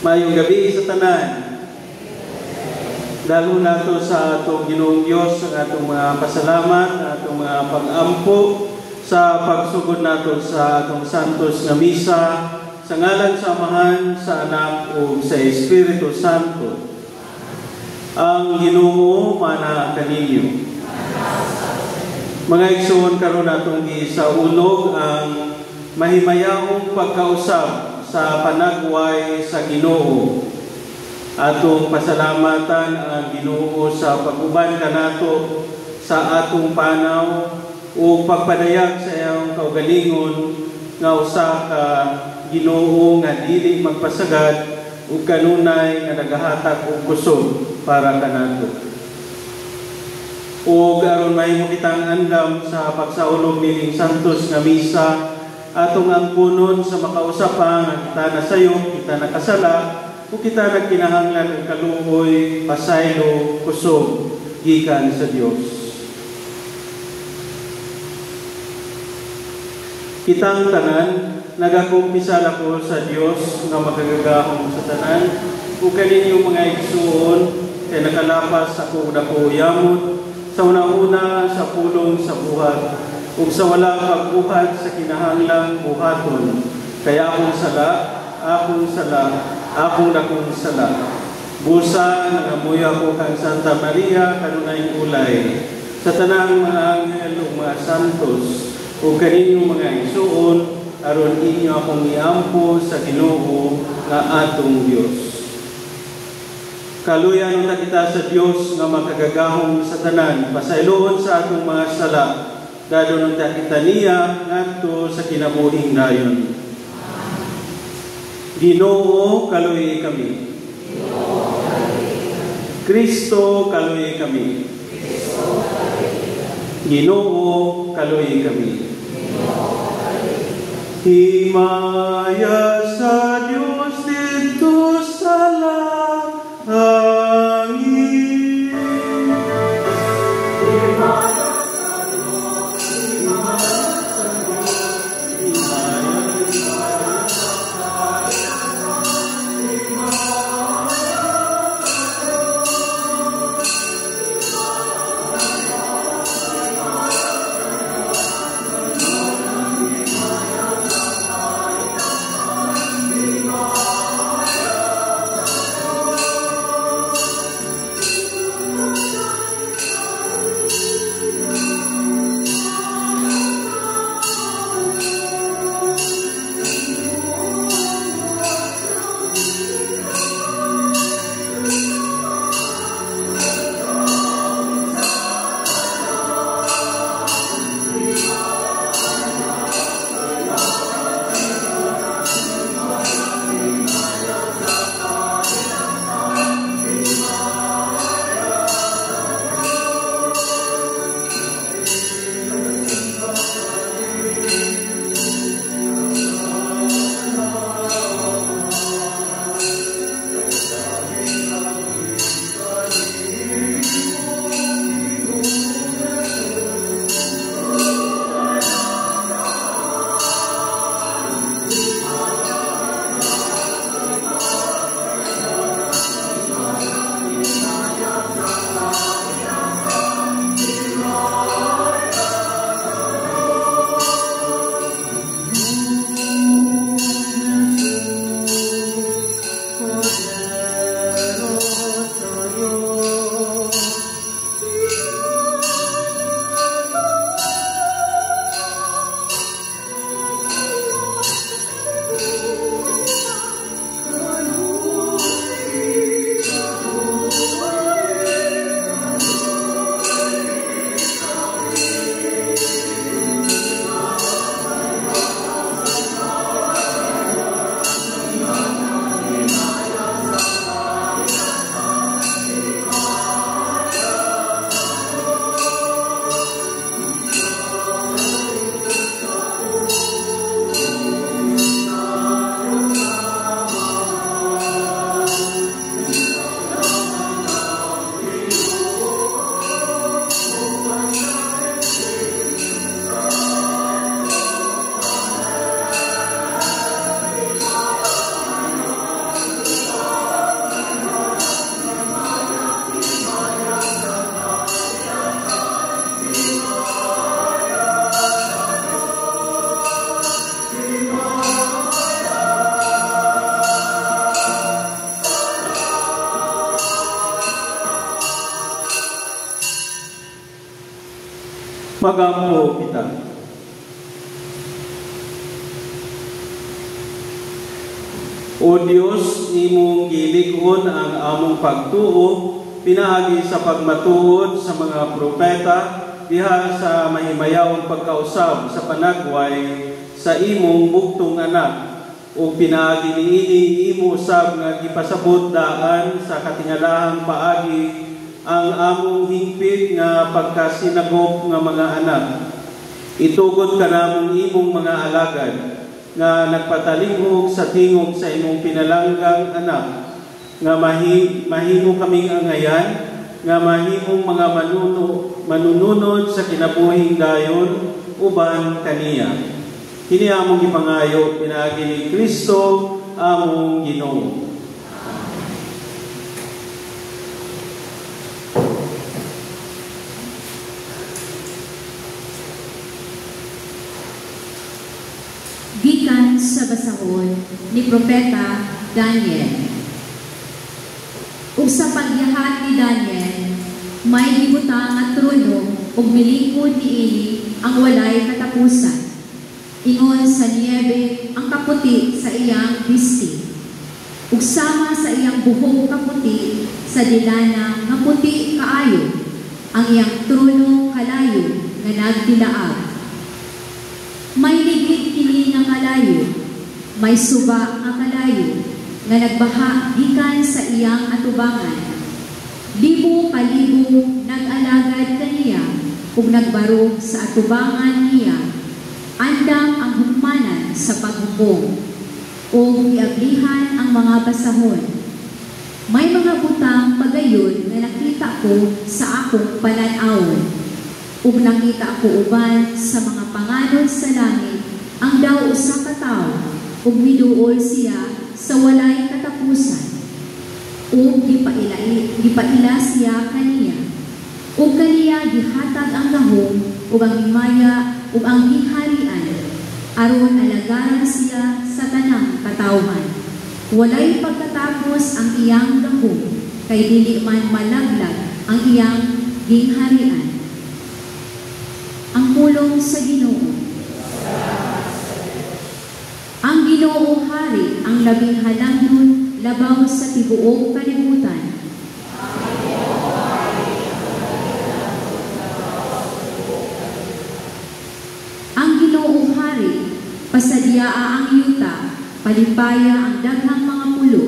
Mayong gabi sa tanan. Dalo nato sa atong Ginoong Dios ang atong mga pasalamat, atong mga pag-ampo sa pagsugod nato sa atong santos nga misa sa ngalan sa Amahan, sa Anak ug sa Espiritu Santo. Ang Ginoo mana kaninyo. Mga igsoon, karon natong gisaulog ang mahimayahong pagkausap sa panagway sa Ginoo. Atong pasalamatan ang Ginoo sa pag-uban kanato sa atong panaw o pagpadayag sa iyang kaugalingon nga usa ka Ginoo nga dili magpasagad ug kanunay nga nagahatag og kusog para kanato. O aron mahimo kitang andam sa pagsaulog nining santos nga misa, atong angkunon sa makausapang nga kita nasayo, kita nakasala, o kita nagkinahanglan og kaluoy, pasaylo, kusog gikan sa Dios. Kitang tanan nagakumpisala ko sa Dios nga makagagahom sa tanan, ug kaninyong mga igsoon kay nakalapas ako dako yamot sa una-una sa pulong sa buhat ug sa wala pagbuhat sa kinahanglang buhaton. Kaya akong akong dakong sala. Busa nangamuy ako kang Santa Maria kanunay ulay sa tanang mga anghel ug mga santos ug kaninyong mga igsoon aron inyo akong iampo sa Ginoo nga atong Dios. Kaluyan na kita sa Dios nga makagagahom sa tanan, pasayloon sa atong mga sala, dadon ta kita niya ngadto sa kinabuhing dayon. Ginoo, kaluy kami. Kristo, kaluy kami. Ginoo, kaluy kami. Himaya sa Dios dito sa langit. Himaya sa Dios, himaya sa Dios, himaya sa Magampo kita. O Dios, imong gilig-on ang among pagtuo, pinaagi sa pagmatuod sa mga propeta, diha sa mahimayawong pagkausab sa panagway sa imong buktong anak, o pinaagi niini imo usab nga gipasabot daan sa katingalahang paagi ang among hingpit nga pagkasinagop nga mga anak. Itugod ka namong imong mga alagad nga nagpatalingog sa tingog sa imong pinalanggang anak, nga mahimo kaming angayan, nga mahimong mga manununod sa kinabuhing dayon uban kaniya. Kini among ipangayo pinaagi ni Kristo among Ginoo. Gikan sa basahon ni Propeta Daniel. Ug sa pagyahat ni Daniel, may gibutang at trono ug milingkod niini ang walay katapusan. Ingon sa niebe ang kaputi sa iyang bisti, ug sama sa iyang buhok kaputi sa dilana nga puti kaayo, ang iyang trono kalayo nga nagtilaag. May ligid kini nga kalayo, may suba nga kalayo, nga nagbaha gikan sa iyang atubangan. Libo kalibo nag-alagad kaniya, ug nagbarog sa atubangan niya. Andam ang hukmanan sa paghukom, ug iablihan ang mga basahon. May mga butang pagayon nga nakita ko sa akong panan-awon. Ug nakita ko uban sa mga panganod sa langit, ang daw usa ka tawo, ug miduol siya sa walay katapusan. Ug gipaila siya kaniya. Ug kaniya gihatag ang gahom, ug ang himaya, ug ang gingharian, aron alagaran siya sa tanang katawhan. Walay pagkatapos ang iyang gahom, kay dili man malaglag ang iyang gingharian. Ang pulong sa Ginoo. Ang Ginoo Hari ang labing halangnon labaw sa tibuok kalibutan. Ang Ginoo Hari pasadyaa ang yuta, palipaya ang daghang mga pulo,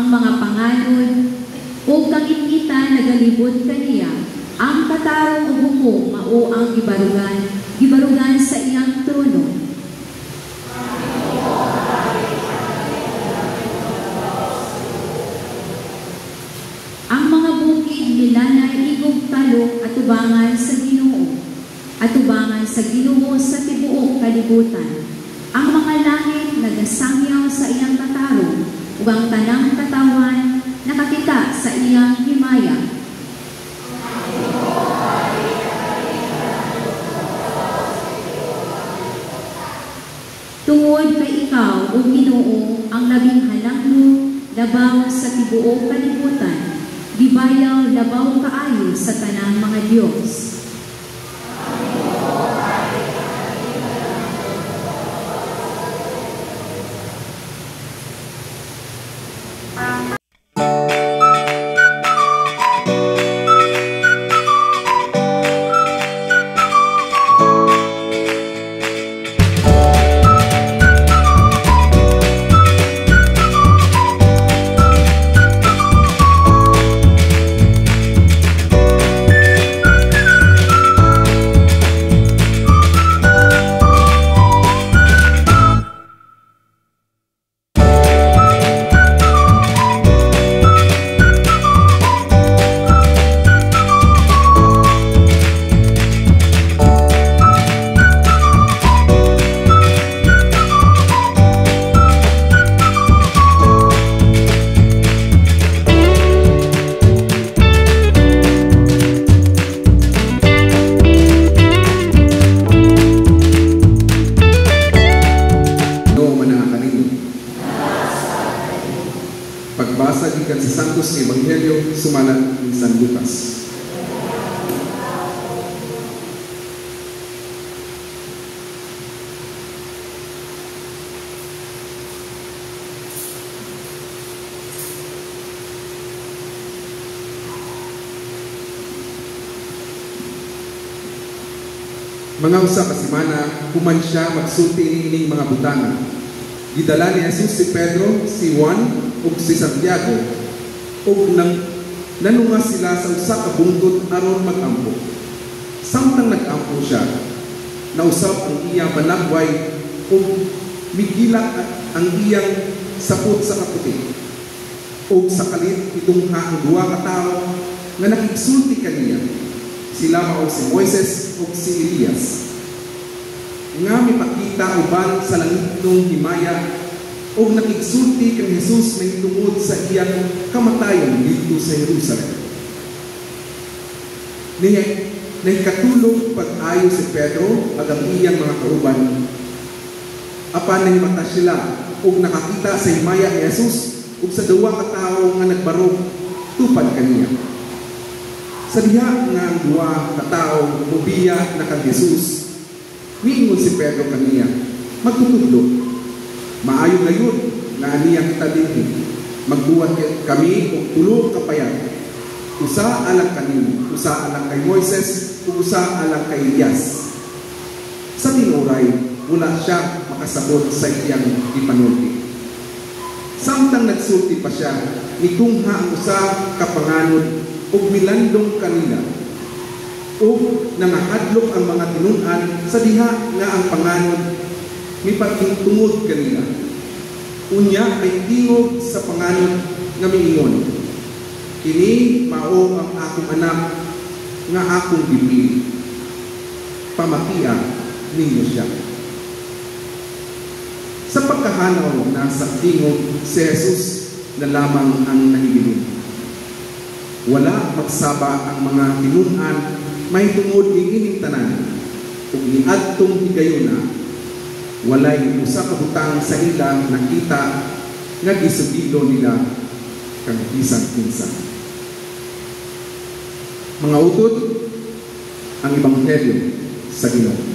ang mga panganod, ug kangit-kita nagalibot kaniya. Ang katarong o hukom mao ang gibarugan sa iyang trono. Ang mga bukid milanay igog talong atubangan sa Ginoo, atubangan sa Ginoo sa tibuok kalibutan. Ang mga langit nagasangyaw sa iyang katarong, ug ang tanang katawan nakakita sa iyang himaya. Tungod kay ikaw, o Ginoo, ang labing halangno, labaw sa tibuok kalibutan, gibayaw labaw kaayo sa tanang mga Diyos. Pagbasa gikan sa Santos nga Ebanghelyo sumanad ni San Lucas. Mga usa ka semana human siya magsulti niining mga butana. Gidala ni Jesus si Pedro, si Juan ug si Santiago ug nanunga sila sa usa ka bungtod aron mag-ampo. Samtang nag-ampo siya, nausab ang iyang panagway ug migila ang iyang sapot sa kaputi. Ug sa kalit itungha ang duha ka tawo nga nakigsulti kaniya. Sila mao si Moises ug si Elias. Nga mipakita uban sa langitong himaya ug nakigsulti kang Jesus na tungod sa iyang kamatayon dito sa Jerusalem. Nahikatulog pag-ayo si Pedro at ang iyang mga kauban. Apan nahimata sila ug nakakita sa himaya ni Jesus ug sa duwa ka tawo nga nagbarog tupad kaniya. Sa diha nga ang duwa ka tawo mubiya na kang Jesus, miingon si Pedro kaniya, magtutudlo. Maayo gayon nga aniya kita dinhi. Magbuhat kami og tulo ka payag. Usa alang kanimo, usa alang kay Moises, ug usa alang kay Elias. Sa tinuray, wala siya makasabot sa iyang ipanulti. Samtang nagsulti pa siya, nitungha ang usa ka panganod ug milandong kanila. Ug nangahadlok ang mga tinunan sa diha nga ang panganod mipagtungtungod kanila. Unya ay tingog sa panganod nga miingon, kini mao ang akong anak nga akong gipili. Pamatia ninyo siya. Sa pagkahanaw na sa tingog si Jesus na lamang ang nahibilin. Wala magsaba ang mga tinunan may tungod ni ining tanan ug niadtong higayuna. Walay usa ka butang sa ilang nakita nga gisugilo nila kang bisan kinsa. Mga utod, ang ebanghelyo sa Ginoo.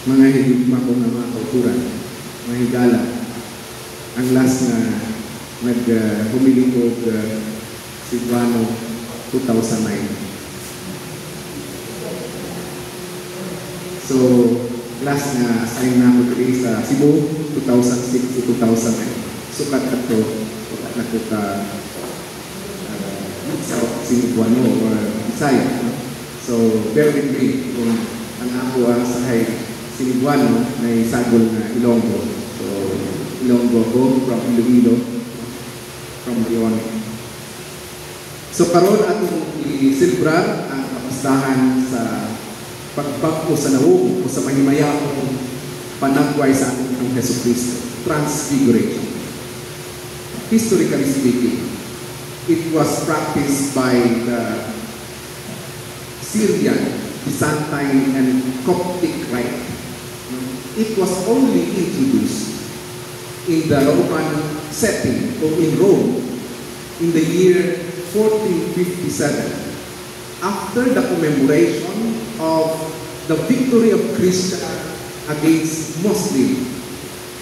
Mga higugma ko nga mga kauturan, mga higala, ang last na nag-humili ko si Cebuano 2009. So, last na assign na ako dito sa Cebu 2006 to 2009. Sukat ato, sukat na ko ka sa Cebuano or Bisaya. So, bear with me kung ang ako ang sahay Cebuano na isagol na Ilonggo. So, Ilonggo ko from Iloilo, from Leon. So, karon atong i-celebrar ang kapastahan sa pagbagko sa nawog o sa mahimayakong panagway sa ating ng Hesus Kristo, Transfiguration. Historically speaking, it was practiced by the Syrian, Byzantine, and Coptic rite. It was only introduced in the Roman setting or in Rome in the year 1457 after the commemoration of the victory of Christians against Muslims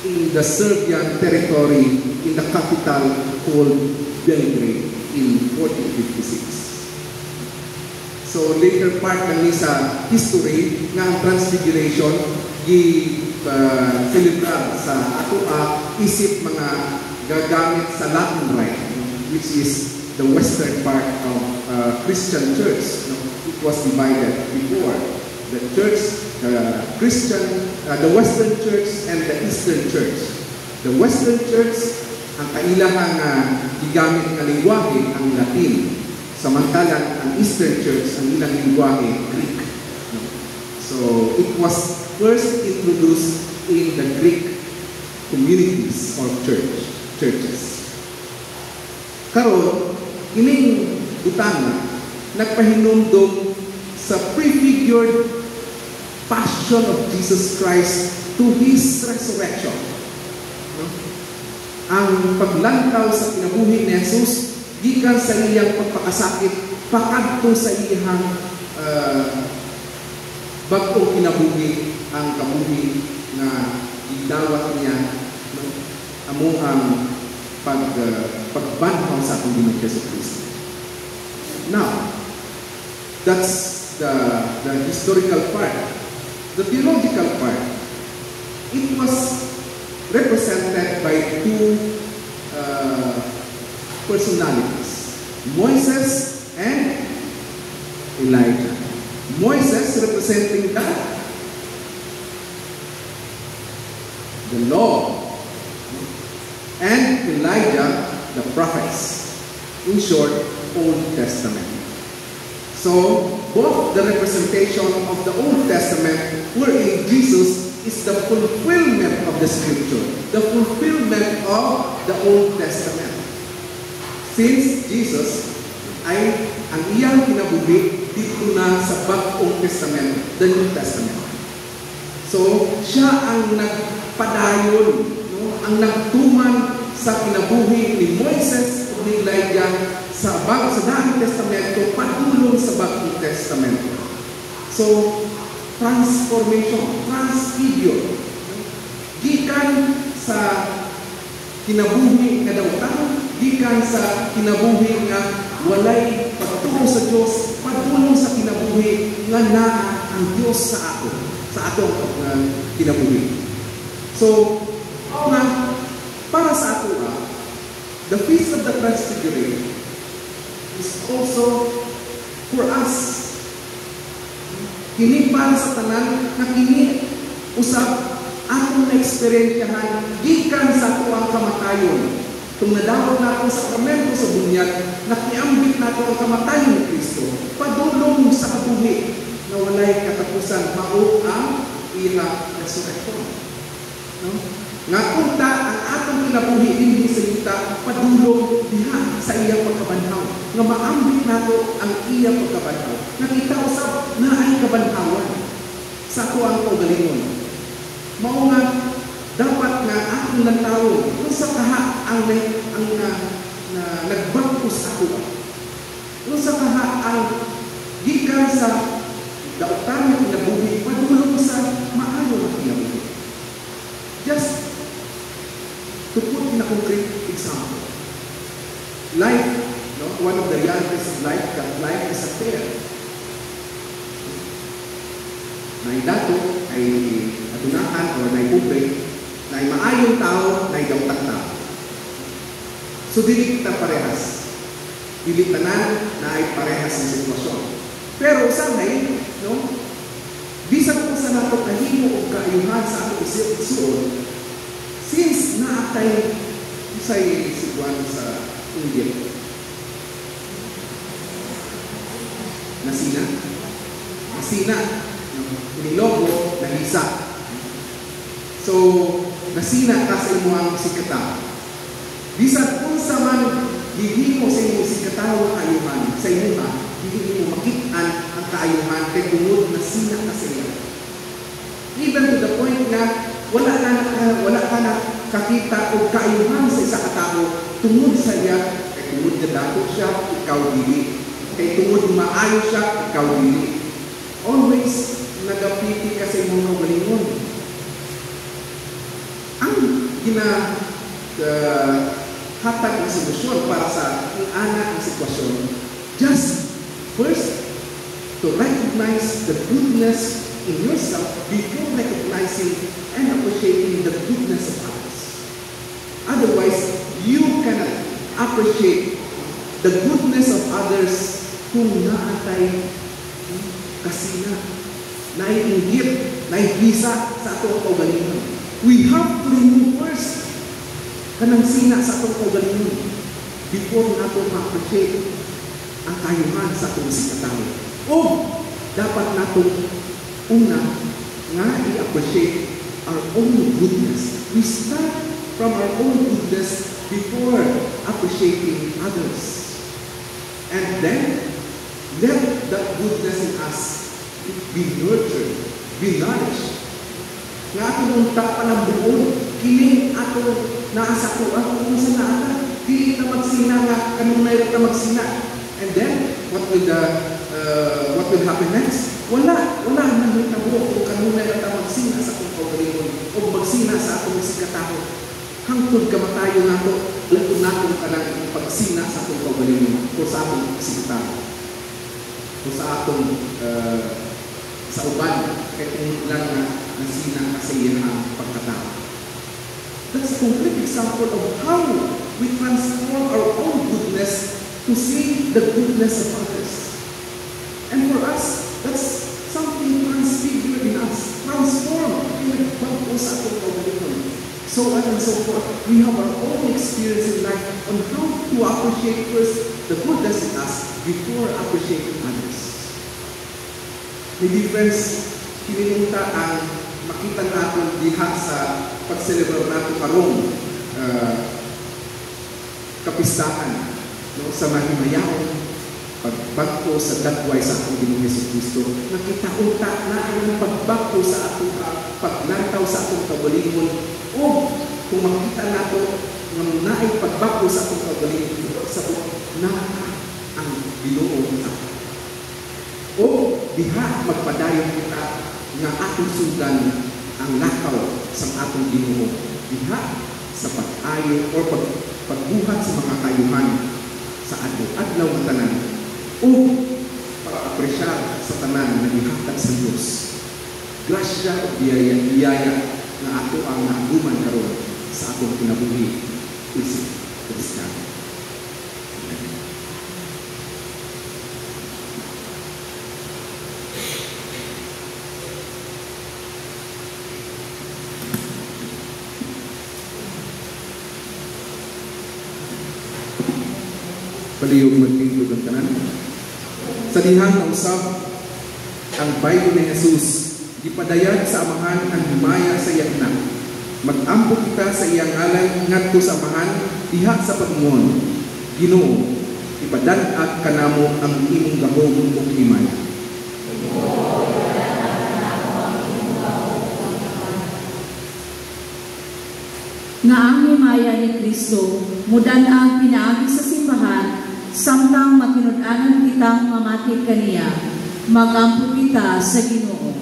in the Serbian territory in the capital called Belgrade in 1456. So later part ng sa history ng Transfiguration celebrar sa ato isip mga gagamit sa Latin Rite, which is the western part of Christian church. It was divided before. The church, the Western church and the Eastern church. The Western church, ang kailahang gigamit na lingwahe ang Latin. Samantalang ang Eastern church, ang ilang lingwahe, Greek. So, it was first introduced in the Greek communities or churches. Karon, ining butana nagpahinumdum sa prefigured passion of Jesus Christ to His resurrection. Ang paglantaw sa kinabuhi ni Jesus gikan sa iyang pagpakasakit pakadto sa iyang bagong kinabuhi, ang kabuhi na gidawat niya no, amo ang pagbanhaw sa atong Ginoong Jesucristo. Now, that's the historical part. The theological part, it was represented by two personalities, Moses and Elijah. Moses representing the law, and Elijah the prophets. In short, Old Testament. So, both the representation of the Old Testament, wherein Jesus is the fulfillment of the Scripture, the fulfillment of the Old Testament. Since Jesus ay ang iyang kinabuhi dito na sa Bagong Testament, the New Testament. So, siya ang nagpadayon, no? Ang nagtuman sa kinabuhi ni Moises o ni Elijah sa Daang Testamento patulong sa Bagong Testamento. So, transformation, transfigure. Gikan sa kinabuhi nga dawtan, gikan sa kinabuhi nga walay pagtuo sa Dios, patulong sa kinabuhi nga naa ang Dios sa atong kinabuhi. So, para sa ato, the Feast of the Transfiguration is also for us. Kini para sa tanan na kini usab atong na-experiencehan gikan sa ato ang kamatayon. Kung nadawat nato sa sakramento sa bunyag, nakiambit nato ang kamatayon ni Kristo, padulong sa kabuhi na walay katapusan, mao ang ila resurrection. No? Nga kunta ang atong kinabuhi dinhi sa yuta padulong diha sa iyang pagkabanhaw. Nga maambit nato ang iyang pagkabanhaw. Nakita usab na ay kabanhawan sa ato ang kaugalingon. Mao nga dapat nga atong lantaw kung sa kaha ang nagbangkos ako. Kung sa kaha ang gikan sa dautan ng kinabuhi padulong sa maayo ang kinabuhi. Just to put in a concrete example, life, no, one of the realities of life, that life is a fair. Naidato ay adunahan o naibubre, na maayong tao, naidawtang tao. So, dili kita parehas. Dili tanan na ay parehas ang sitwasyon. Pero usahay, no, bisan kung sa nato kahimo o kaayuhan sa ato isuon, since naatay usay sitwaan sa India, nasina, inilogo, nahisa. So, nasina ka sa imuhang sikata. Bisan kung sa man hihimo sa imong sikataw kaayuhan sa imuha, hindi mo makitaan ang kaayuhan kay tungod nasina ka sa iya. Even to the point na wala ka na kakita o kaayuhan sa isa katao tungod sa iya, kay tungod na dato siya, ikaw dili. Kay tungod maayo siya, ikaw dili. Always nagapiti ka sa imong kaugalingon. Ang hatag na solusyon para sa anak ng sitwasyon, just first to recognize the goodness in yourself before recognizing and appreciating the goodness of others. Otherwise, you cannot appreciate the goodness of others kung naatay kasina, naiinggit, naibisa sa atong kaugalingon. We have to remove first kanang sina sa atong kaugalingon before nato ma-appreciate ang kayuhan sa atong sikataw. O dapat nato una nga i-appreciate our own goodness. We start from our own goodness before appreciating others. And then, let that goodness in us be nurtured, be nourished. Nga atong tapanambuon, kining ato naasakuan kung sa naata, dili na magsina nga, kanunay na magsina. And then, what will happen next? Wala nang hitabo kung kanunay na magsina sa kong kaugalingon o magsina sa katao. Hangtod kamatayo nato, lato nato kanang pagsina sa atong kaugalingon o sa atong sikatao. O sa atong sa uban, kaya kung lang na nasina ka sa iyang pagkatao. That's a complete example of how we transform our own goodness to see the goodness of others. And for us, that's something transfigured in us, transformed in the pagbago sa atong kaugalingon. So on and so forth, we have our own experience in life on how to appreciate first the goodness in us before appreciating others. May difference, kinimunta ang makita natin diha sa pag-celebrate natin karong kapistahan, no, sa mahimayawang pagbagto sa dagway sa atong Ginoong Jesucristo. Nakita-unta na ang pagbagto sa atong paglantaw sa atong kaugalingon. O kung makita nato ng naay pagbagto sa atong kaugalingon, sabot na ang Ginoo sa atin. O diha magpadayon kita nga atong sudan ang lakaw sa atong Ginoo. Diha sa pag-ayo o pagbuhat sa mga kayuhan sa adlaw nga tanan. O pag-apresyar sa tanan na ihatag sa Diyos. Grasya o biyaya na ato ang naguman karon sa atong kinabuhi isip Kristiyano. Palihog magtingkod ang tanan. Sa dihang na usab ang Bible ni Jesus, gipadayag sa amahan ang himaya sa iyang anak. Mag-ampo kita sa iyang ngalan ngadto sa amahan diha sa pagmuon. Ginoo, ipadan-at kanamo ang imong gahom ug himaya. Nga ang himaya ni Kristo, mudan ang pinaagi sa simbahan, samtang makinud-anan kitang mamati kaniya, magampo kita sa Ginoo.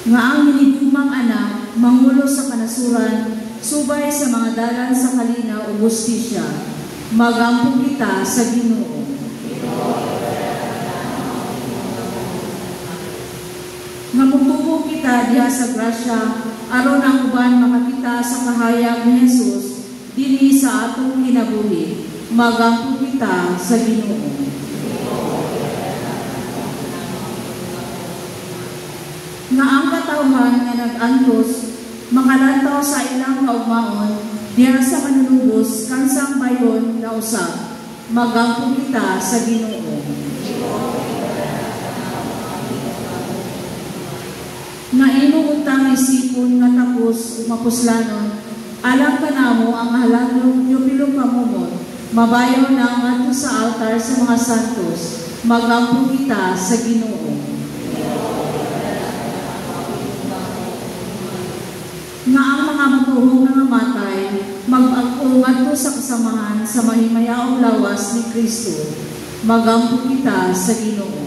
Nga ang hinigumang anak, mangulo sa kanasuran, subay sa mga dalan sa kalinaw o justisya, magampo kita sa Ginoo. Nga mutubo kita diha sa grasya, aron ang uban makakita sa kahayag ni Jesus dinhi sa atong kinabuhi, magampo kita sa Ginoo. Nga ang katawhan nga nag-antos makalantaw sa ilang kaugmaon diha sa manunubos kansang bayon na usab, magampo kita sa Ginoo. Nga imong utang isipon nga tapos umapuslanon, alam ka namo ang halandong yubilong pamumot, mabayaw na ngadto sa altar sa mga santos, magampo kita sa Ginoo. Nga ang mga matuhong nga namatay, mag-agpo ngadto sa kasamahan sa mahimayaong lawas ni Kristo, magampo kita sa Ginoo.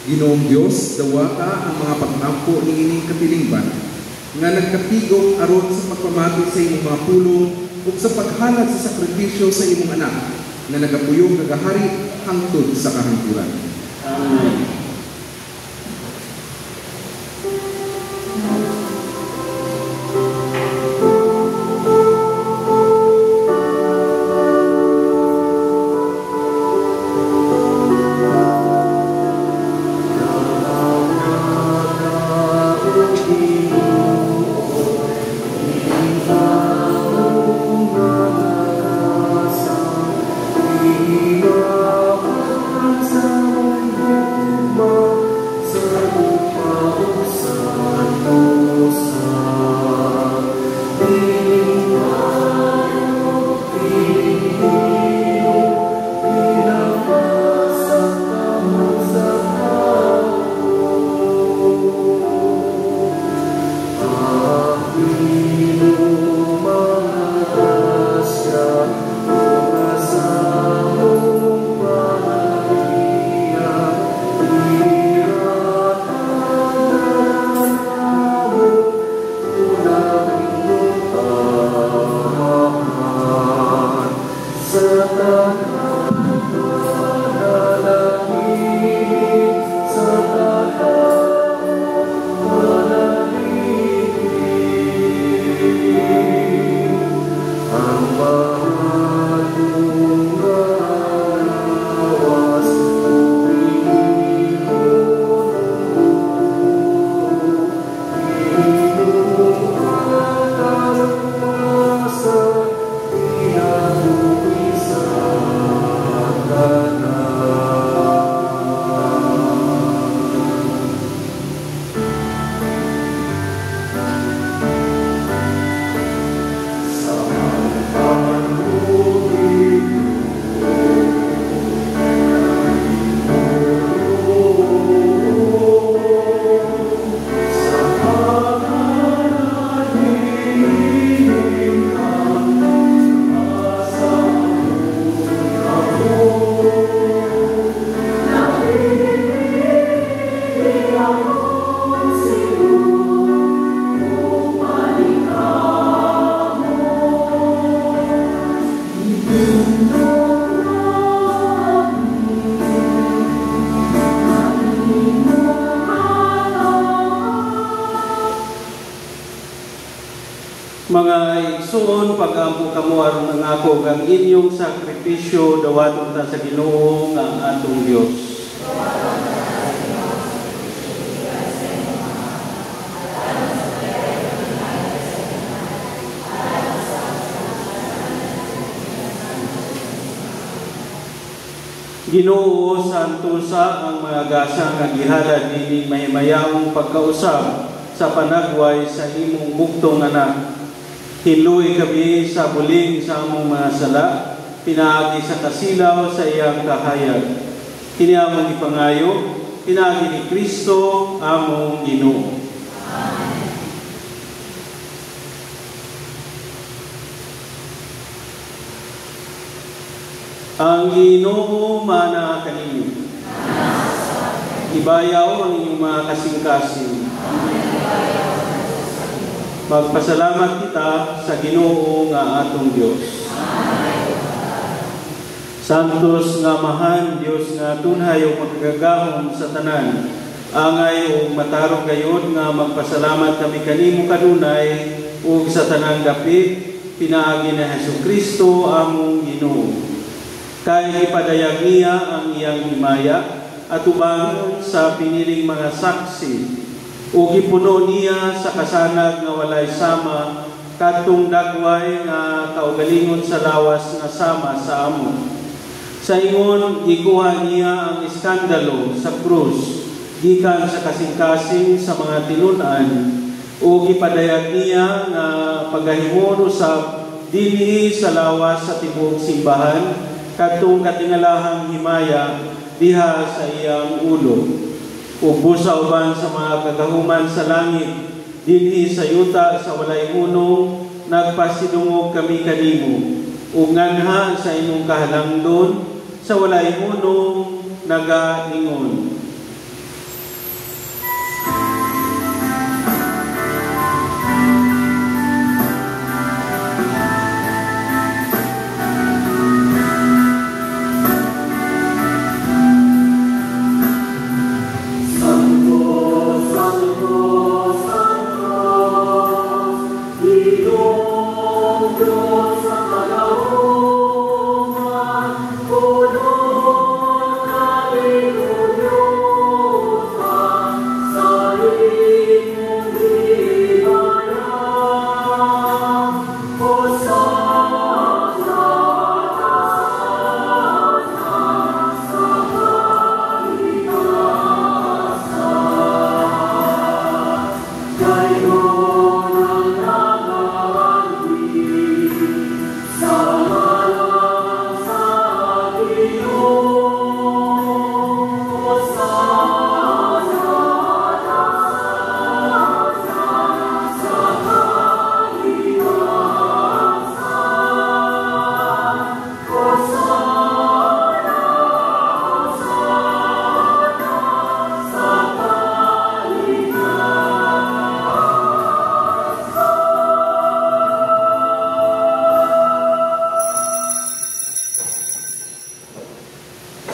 Ginoong Diyos, dawata ang mga pag-ampo ni ining katilingban, nga nagkatigok aron sa pagpamati sa imong mga pulong o sa paghalad sa sakripisyo sa imong anak, na nagapuyong nagahari hangtod sa kahangturan. Amen. Mga igsoon, pag-ampo kamo aron ang ako ang inyong sakripisyo dawaton ta sa Ginoo nga atong Dios. Ginoo, santusa ang mga gasang nagihalad nining mahimayawong pagkausap sa panagway sa imong buktong anak. Hiluy kami sa buling sa among mga sala, pinaagi sa kasilaw sa iyang kahayag. Kini among ipangayo, pinaagi ni Kristo among Ginoo. Ang Ginoo mana kaninyo. Ibayaw ang inyong mga kasing-kasing. Magpasalamat kita sa Ginoo nga atong Dios. Santos nga mahan Dios nga tunhay ug magagahom sa tanan. Angay ug matarong gayud nga magpasalamat kami kanimo kanunay ug sa tanang dapit pinaagi ni Hesukristo among Ginoo. Kay ipadayag niya ang iyang himaya at ubang sa piniling mga saksi o gipuno niya sa kasanag nga walay sama katong dagway nga kaugalingon sa lawas nga sama sa amon. Sa ingon gikuha niya ang iskandalo sa krus gikan sa kasing-kasing sa mga tinun-an o gipadayag niya nga pagahimon usab dinhi sa lawas sa tibuok simbahan katong katingalahang himaya diha sa iyang ulo. Ug busa uban sa mga kagahuman sa langit dinhi sa yuta sa walay unong nagpasidungog kami kanimo ug nganha sa imong kahalangdon sa walay unong nagaingon.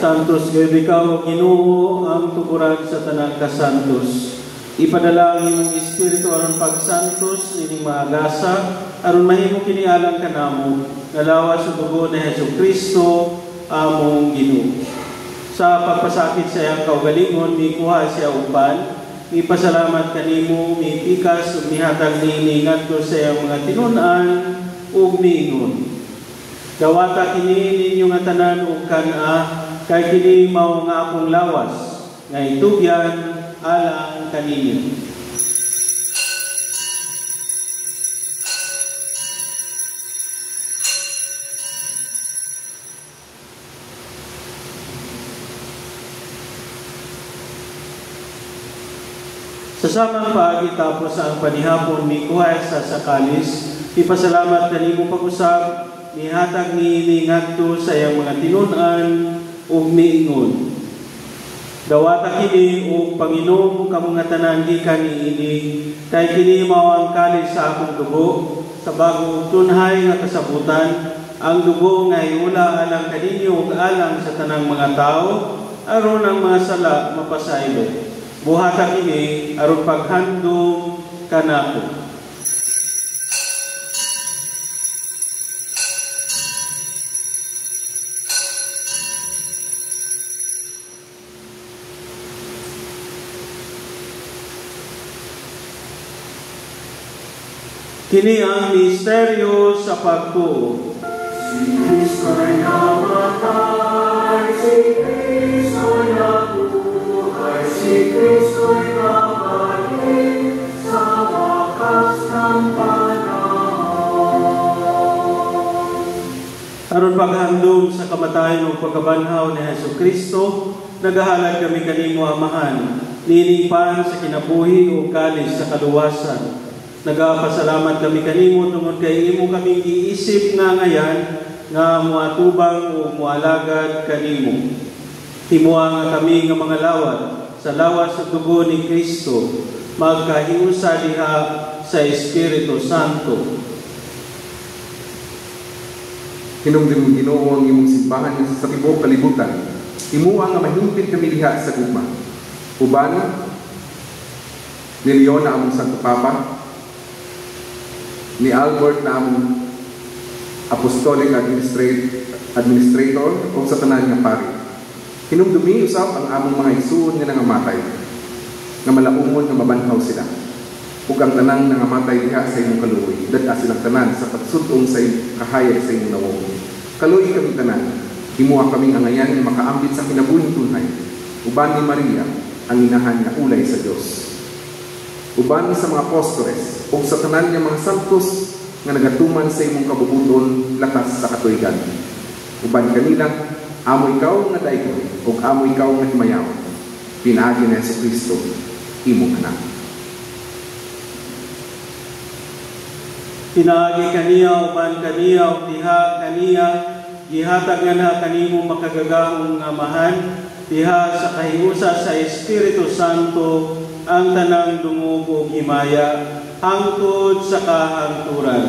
Santos gayud ikaw, Ginoo, ang tukuran sa tanang kasantos. Ipadala ang imong Espiritu aron pagsantos ining mga gasa aron mahimo kini alang kanamo nalawas sa dugo ni Hesukristo among Ginoo. Sa pagpasakit sa iyang kaugalingon mikuha siya uban, mipasalamat kanimo, mipikas ug mihatag niini ngadto sa iyang mga tinun-an ug miingon. Dawata kini ninyo nga tanan ug kana kay kini mao nga akong lawas nga itugyan alang kaninyo. Sa samang paagi tapos ang panihapon mikuha sa sakalis, ipasalamat kanimo pag-usab, mihatag niini ngadto sa iyang mga tinun-an ug miingon. Dawata kini ug Panginoon kamo nga tanan gikan niini, kay kini mao ang kalis sa akong dugo sa bago tunhay nga kasabutan, ang dugo nga iula alang kaninyo ug alang sa tanang mga tao aron ang mga sala mapasaylo. Buhata kini aron paghandom kanako. Kini ang misteryo sa pagtuo. Si Kristo'y namatay, si Kristo'y nabuhay, si Kristo'y babalik sa wakas ng panahon. Aron paghandom sa kamatayon ug pagkabanhaw ni Jesucristo, nagahalad kami kanimo Amahan, nilingpan sa kinabuhi o kalis sa kaluwasan. Nagapasalamat kami kanimo tungod kay imo kaming giisip nga ngayan nga muatubang o mualagad kanimo. Himuha nga kami nga mga lawat sa lawas sa dugo ni Kristo, magkahiusa diha sa Espiritu Santo. Hinungdan mo Ginoo ang imong simbahan sa tibuok kalibutan. Himuha nga mahimpit kami diha sa gugma. Uban ni Leon na among Santo Papa, ni Albert na among Apostolic Administrator o sa tanan nga pari. Hinumdumi usab ang among mga igsoon nga nangamatay, nga malaumon nga mabanhaw sila. Ug ang tanang nangamatay diha sa imong kaluoy, dad-a silang tanan sa pagsud-ong sa kahayag sa imong nawong. Kaluoy kami tanan, himuha kaming angayan nga makaambit sa kinabuhing tunay. Uban ni Maria, ang inahan nga ulay sa Dios. Uban sa mga apostoles o sa tanan nga mga santos nga nagatuman sa imong kabubuton lakas sa katuigan. Uban kanila, amo ikaw nga daigol o amo ikaw nga himayaw. Pinaagi ni Jesucristo, imong anak. Pinaagi kaniya uban kaniya ug diha kaniya gihatag nga na kanimo makagagahong Amahan, diha sa kahiusa sa Espiritu Santo ang tanang dungog ug himaya hangtod sa kahangturan.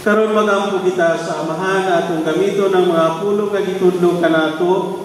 Karon magampo kita sa Amahan atong gamito ng mga pulong nga gitudlo kanato.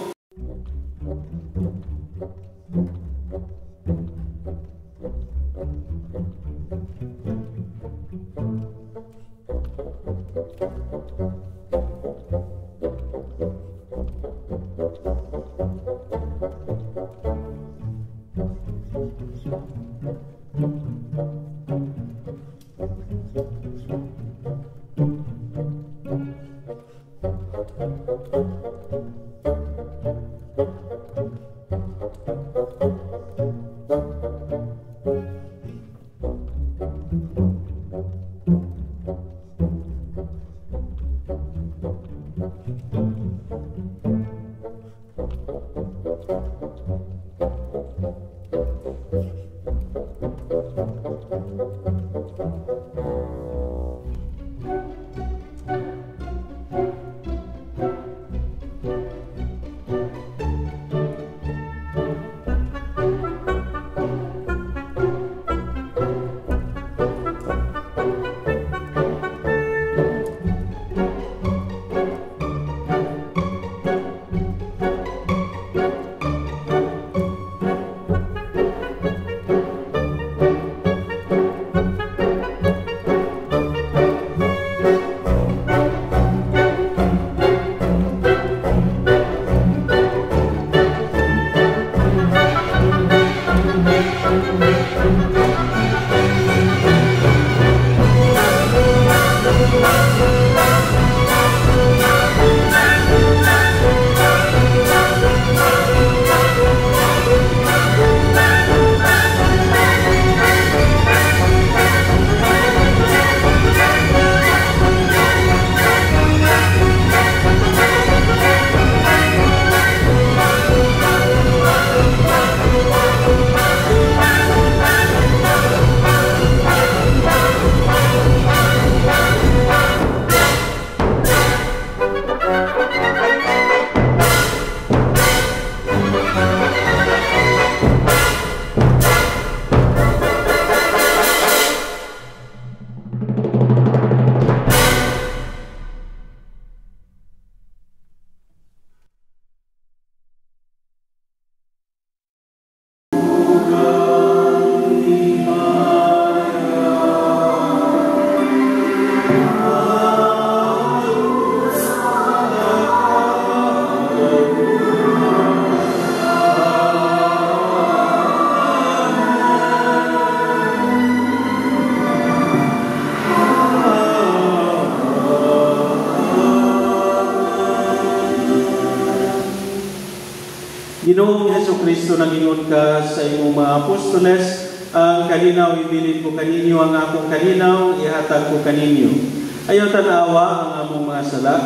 Ginoong Jesucristo nangingon ka sa imong mga apostoles, ang kalinaw ibilin ko kaninyo, ang akong kalinaw ihatag ko kaninyo. Ayaw tanawa ang among mga sala,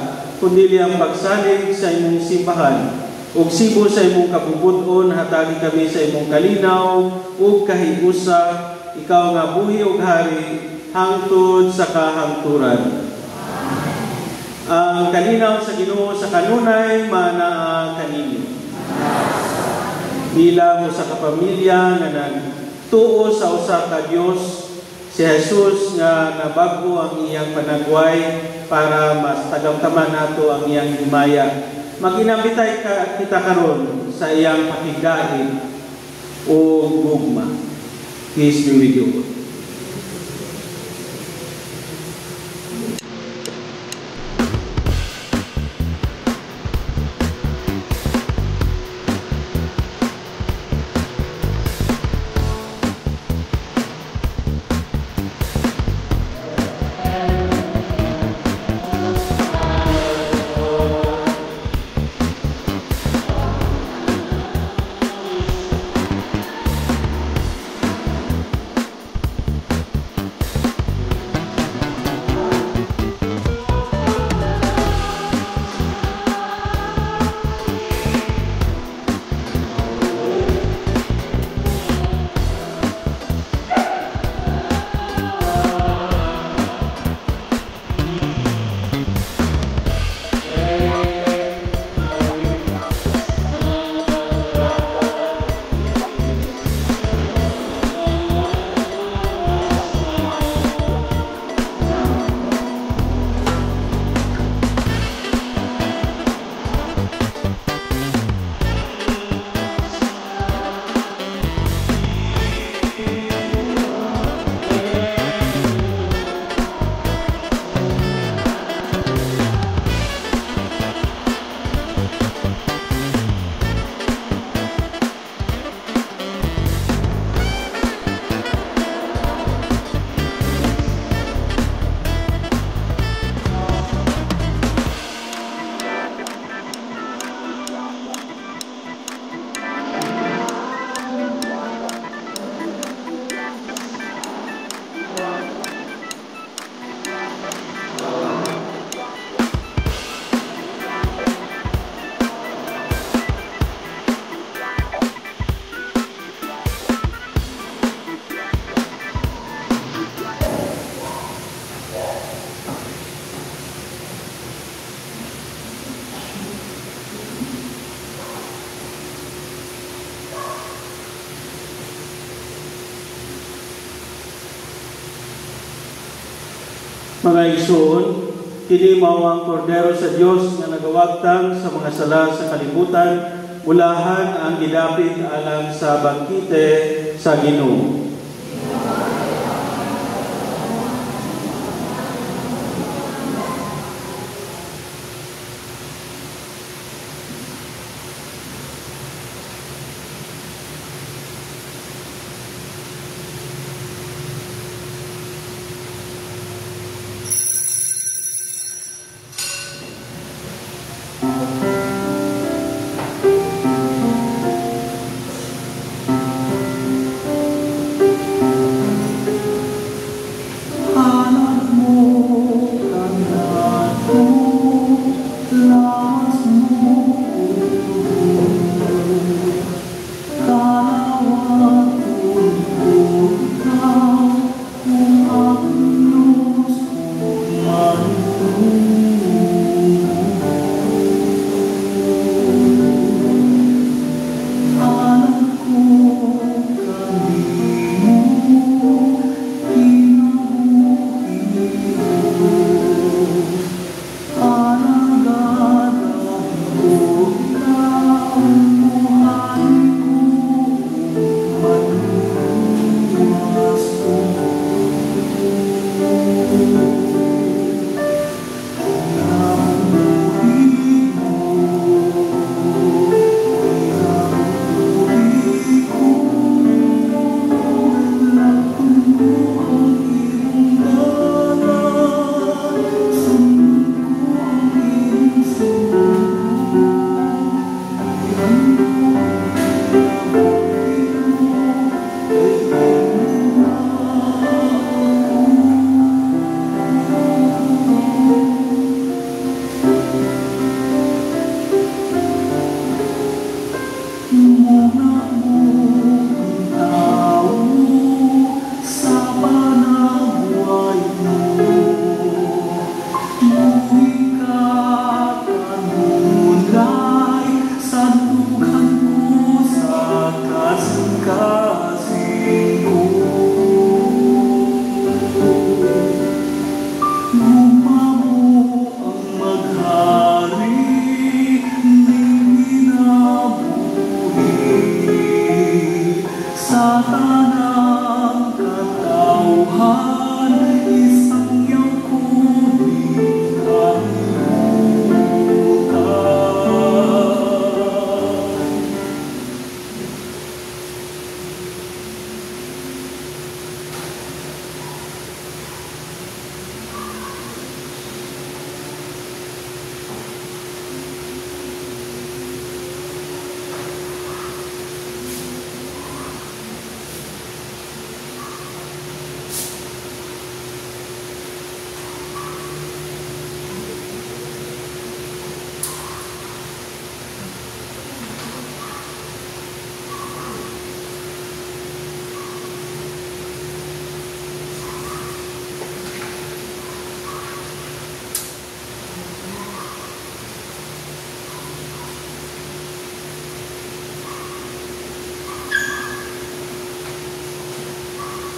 kundi ang pagsalig sa imong simbahan. Ug sibo sa imong kabubuton, hatagi kami sa imong kalinaw ug kahigusa, ikaw nga buhi ug hari, hangtod sa kahangturan. Ang kalinaw sa Ginoo sa kanunay manaa kaninyo. Bilang sa kapamilya nga nagtuo sa usa ka Dios, si Jesus nga nabag-o ang iyang panagway para mas tagamtaman nato ang iyang himaya. Maginambitay kita karon sa iyang pakigain o gugma. Peace be with you. Mga igsoon, kini mao ang kordero sa Dios nga nagawagtang sa mga sala sa kalibutan, ulahan ang gidapit alang sa bangkite sa Ginoo.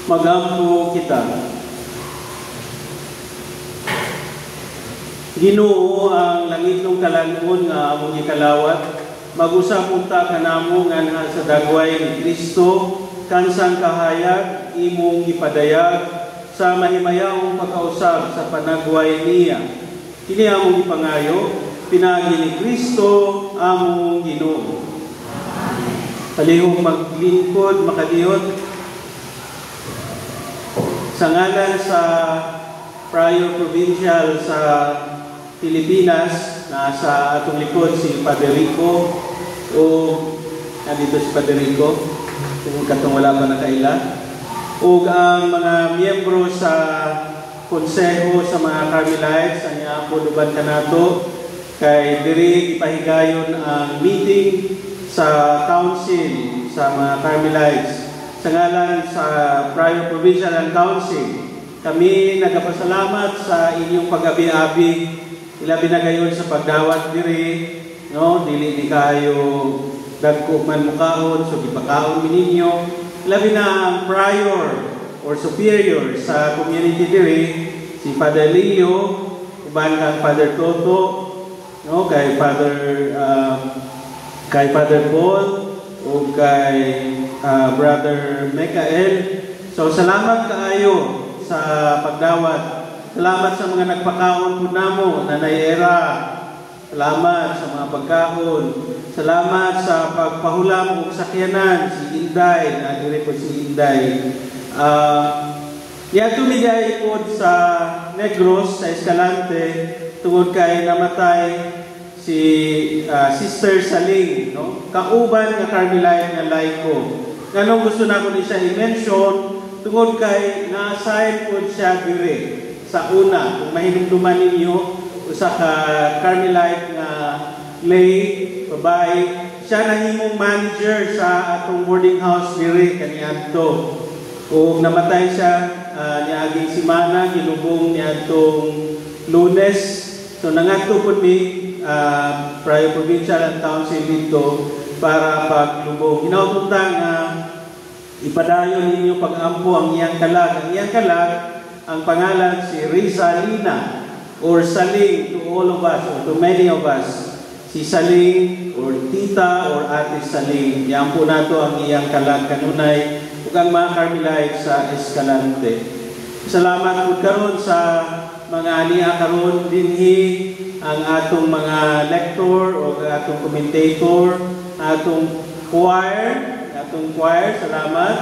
Magampo kita. Ginoo ang langit ng kalanuon nga among gikalawat, mag-usap unta kanamo nga sa dagway ni Kristo, kansang kahayag imong ipadayag sa mahimayahong pagkausap sa panagway niya. Kini among ipangayo, pinagi ni Kristo among Ginoo. Palihog maglingkod, makadiyot. Sa ngalan sa Prior Provincial sa Pilipinas, nasa atong likod si Padre Rico, o nandito si Padre Rico, kung katong wala pa nakaila, o ang mga miyembro sa konseho sa mga Carmelites, ang iapon uban kanato, kay diri ipahigayon ang meeting sa council sa mga Carmelites. Sa ngalan sa Prior Provincial and Council, kami nagpasalamat sa inyong pag-abi-abi, ilabi na gayon sa pagdawat diri, no, dili ni kayo dagko man mukahon, so gipakaon ninyo. Ilabi na ang prior or superior sa community diri, si Father Leo, uban kang Father Toto, no, kay Father Paul, o kay Brother Michael. So salamat kaayo sa pagdawat. Salamat sa mga nagpakaon po namo, Nanay Era. Salamat sa mga pagkaon. Salamat sa pagpahulam og sakyanan, si Inday, nadiri po si Inday. Niya tumigay po sa Negros, sa Escalante, tungod kay namatay si Sister Saling, no? Kauban nga Carmelite nga laiko. Ganong gusto na ko ni siya i-mention, tungod kay na-assign po siya dire sa una. Kung mahinumduman ninyo, usa ka Carmelite nga lay, babae, siya nahimong manager sa atong boarding house dire kaniadto. Kung namatay siya, niaging simana, ginubong niadtong Lunes. So nangadto po ni Prior Provincial and Council dito para paglubong. Hinautuntang ipadayon ninyo pag-ampo ang iyang kalag. Ang iyang kalag, ang pangalan si Rizalina or Saling to all of us or to many of us. Si Saling or Tita or Ate Saling. Yan po nato ang iyang kalag kanunay ug ang mga Carmelites sa Escalante. Salamat po karon sa mga aniya karon dinhi ang atong mga lector o atong commentator, atong choir, salamat.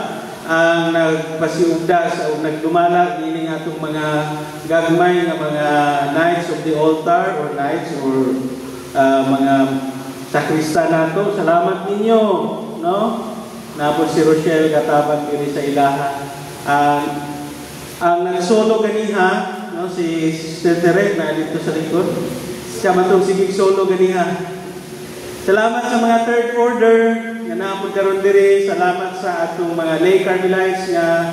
Ang nagpasiugda sa nagdumala nining atong mga gagmay nga mga Knights of the Altar or Knights or mga sakrista nato. Salamat ninyo, no? Napod si Rochelle katabang diri sa ilaha. Ang nagsolo ganiha, no, si Sister Teret na dito sa likod. Siya matong sigig solo ganiha. Salamat sa mga third order nga naapod karon diri. Salamat sa atong mga lay Carmelites nga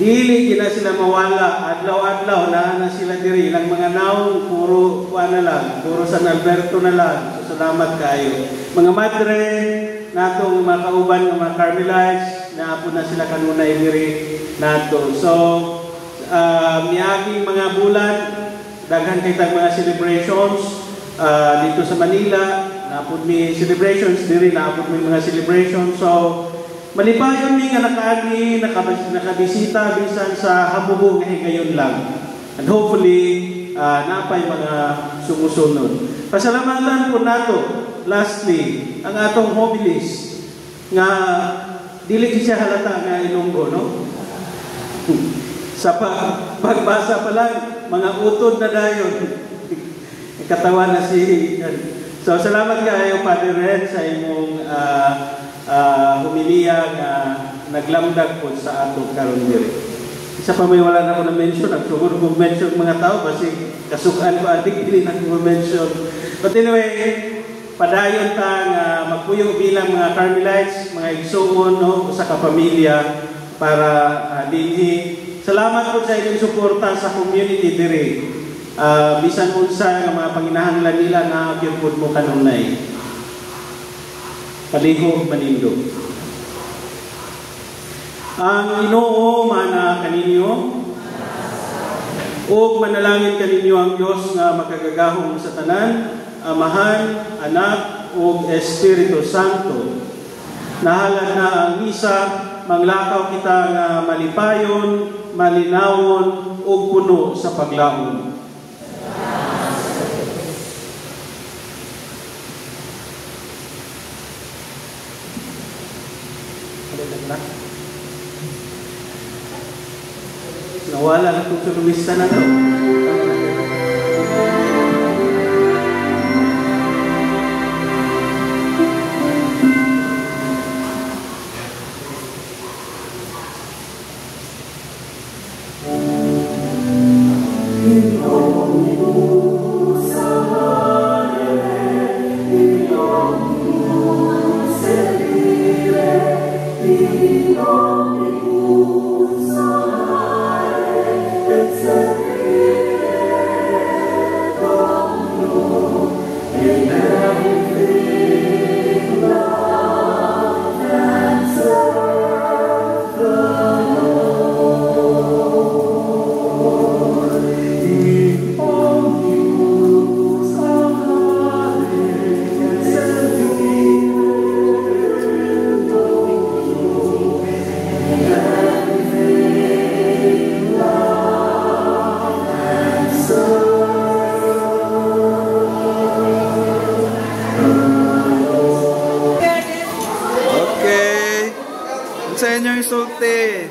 dili gina sila mawala. Adlaw-adlaw na sila diri. Ilang mga naong puro na lang, puro San Alberto na lang. So, salamat kayo. Mga madre natong mga kauban ng mga Carmelites, naapod na sila kanunay diri nato. So miaging mga bulan daghan kay tag mga celebrations dito sa Manila, napod mi celebrations diri, napod mi mga celebrations. So malipayon mi nga nakaagi, nakabisita bisan sa hamubo nga higayon lang. And hopefully napay mga sumusunod. Pasalamatan po nato lastly ang atong homilies nga dili siya halata nga Ilonggo, no? Sa pagbasa pa lang, mga utod na dayon. Katawa na si... So, salamat kayo, Father Red, sa imong humiliya nga naglamdag po sa atong karon diri. Isa pa may wala na ako na-mention, nagsugur ko mention mga tao kasi kasukaan ko adik, hindi na ko mention. But anyway, padayon ta nga magpuyong bilang mga Carmelites, mga igsoon, no, sa kapamilya para dinhi. Salamat po sa inyong suporta sa community diri. Bisan unsa nga mga panginahanglan nila na gyud pud mo kanunay. Palihog manindo. Ang Ginoo mana kaninyo ug manalangin kaninyo ang Dios nga makagagahom sa tanan, Amahan, Anak ug Espiritu Santo. Nahalad na ang misa, manglakaw kita nga malipayon, malinawon ug puno sa paglaom. Nawala na itong sulumista na ito. Sa inyong isulti.